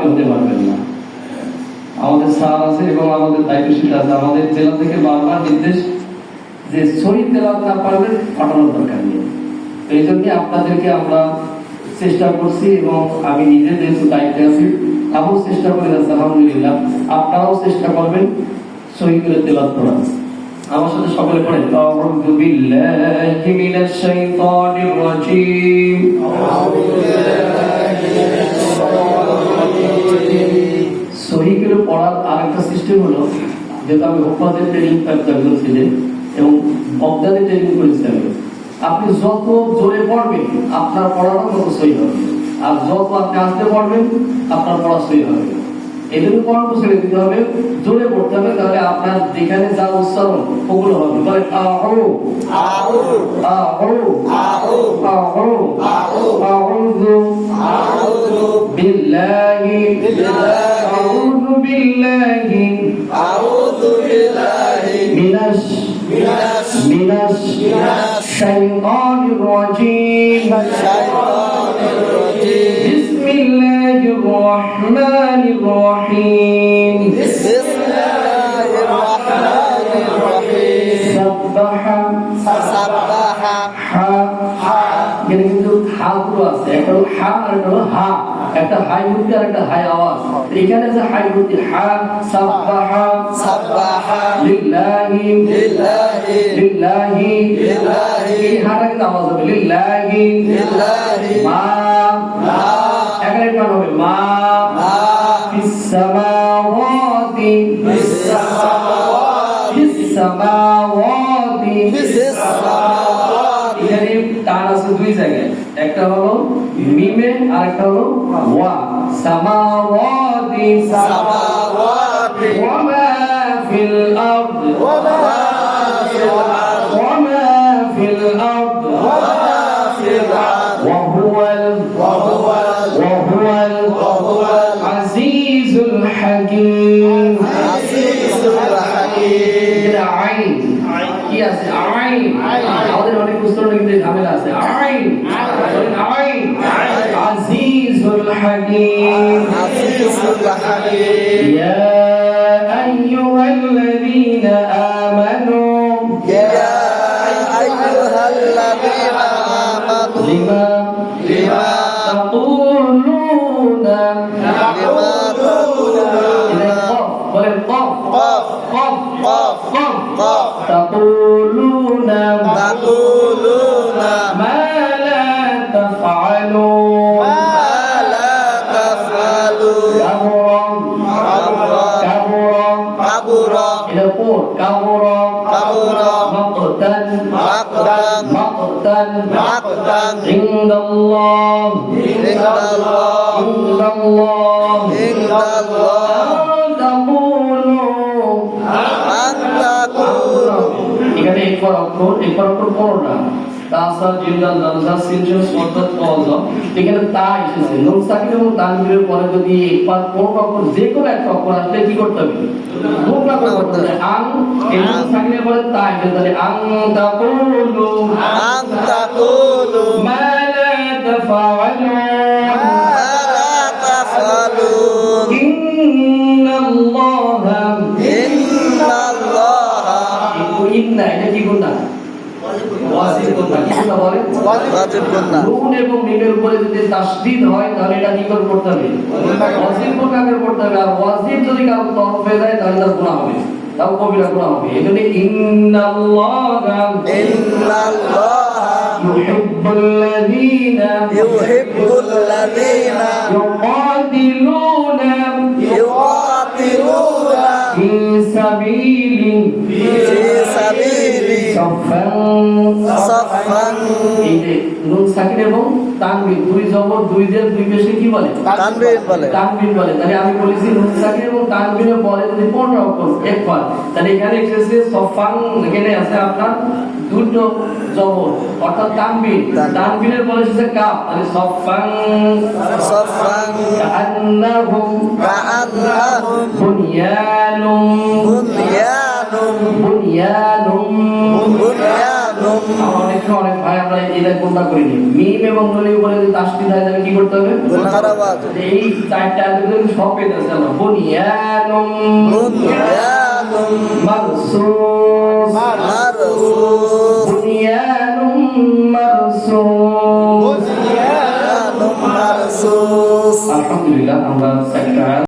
হতে পারবেন না। আমাদের স্যার আছে এবং আমাদের দায়িত্বশীল আছে, আমাদের জেলা থেকে বারবার নির্দেশ যে সহি তেলাওয়াত না পারলে পাঠানোর দরকার নেই। এই জন্য আপনাদেরকে আমরা চেষ্টা করছি এবং আমি নিজে যেহেতু দায়িত্বে আছি আমিও চেষ্টা করে যাচ্ছি, আলহামদুলিল্লাহ। আপনারাও চেষ্টা করবেন সহি করে তেলাওয়াত করার। আমার সাথে সকলে পড়েন, আউযু বিল্লাহি মিনাশ শাইতানির রাজীম। সহি করে পড়ার আরেকটা সিস্টেম হলো, যেহেতু আমি হুফাজের ট্রেনিং করেছিলেন এবং বক্তাদের ট্রেনিং করেছিলাম, আপনি যত জোরে পড়বেন আপনার পড়াটা তত সহি হবে, আর যত আপনি আস্তে পড়বেন আপনার পড়া সহি হবে। এই জন্য কণ্ঠ ছেড়ে দিতে হবে, জোরে পড়তে হবে, তাহলে আপনার যেখানে যা উচ্চারণ ওগুলো হবে। বলে আউযু আউযু আউযু আউযু আউযু বিল্লাহি আউযু বিল্লাহি মিনাশ শাইতানির রাজীম। বিসমিল্লাহির রহমানির রহিম। সাব্বাহা হা, এখানে কিন্তু হা গুলো আছে, একটা হলো হা আর একটা হলো হা, একটা হাই মুক্তি আর একটা হাই আওয়াজ। এখানে আছে হাই মুক্তি হা, সাব্বাহা লিল্লাহি লিল্লাহি, এই হাটা কিন্তু আওয়াজ হবে লিল্লাহি। মা এখানে টান হবে মা ফিস সামাওয়াতি ফিস সামাওয়াতি। এখানে টান আছে দুই জায়গায়, একটা হলো মিমে আর একটা হলো ওয়া। সামাওয়াতি ওয়া মা ফিল আরদ ওয়া মা ফিল আরদ ওয়া হুয়াল আজিজুল হাকীম। আইন কি আছে? আইন। আমাদের অনেক উচ্চারণে কিন্তু ঝামেলা আছে। আইন আইন আজিজুল হাকীম। ইয়া আইয়ুহাল্লাযীনা আমানু লিমা তাকুলুনা বলেন কফ তাকুলুনা মা লা তাফআলুন কাবুরা এটা পড় কাবুরা মাকতান ইনদাল্লাহ এখানে একবার অক্ষর পড়ো না। তাসা জিন্দাল দালসা সিনজা সদত কওয়া, এখানে তা এসেছে নুন সাকিন এবং তানবীরের পরে যদি একবার কোন অক্ষর যে কোনো একটা অক্ষর আসলে কি করতে হবে? মুখলা করতে হবে। আন এই নুন সাকিনের পরে তা এসেছে, তাহলে আন তাকুলু মা লা তাফআলুন ইন্নাল্লাহা ইন্না এটা কি গুণা? ওয়াজিব গুণা। কি গুণা বলে? ওয়াজিব গুণা। নুন এবং মিমের উপরে যদি তাসদীদ হয় তাহলে এটা কি করে পড়তে হবে? ওয়াজিব গুণাকে পড়তে হবে। আর ওয়াজিব যদি কারো তরফে যায় তাহলে তার গুনাহ হবে, তাও কবিরা গুনাহ হবে। এজন্য ইন্নাল্লাহা ইউহিব্বুল্লাযীনা ইউকাতিলুনা ফি সাবিলি সাফফান। এই যে নুন সাকিন এবং তানবিন দুই জবর দুই জের দুই পেশে কি বলে? তানবিন বলে। তাহলে আমি বলেছি নুন সাকিন এবং তানবিনের পরে যদি 15 অক্ষর একবার, তাহলে এখানে এসেছে সাফফান, এখানে আছে আপনার দুটো জবর অর্থাৎ তানবিনের পরে এসেছে কাফ, তাহলে সাফফান কাআন্নাহুম বুনিয়ানুম। অনেক ভাই আমরা এটা কোনটা করিনি। মিম এবং নুনের উপরে যদি তাসদিদ হয় তাহলে কি করতে হবে? এই চারটা আয়াতে সব পেতে আছে আমরা। বুনিয়ানুম মারসুস, বুনিয়ানুম মারসুস। আলহামদুলিল্লাহ আমরা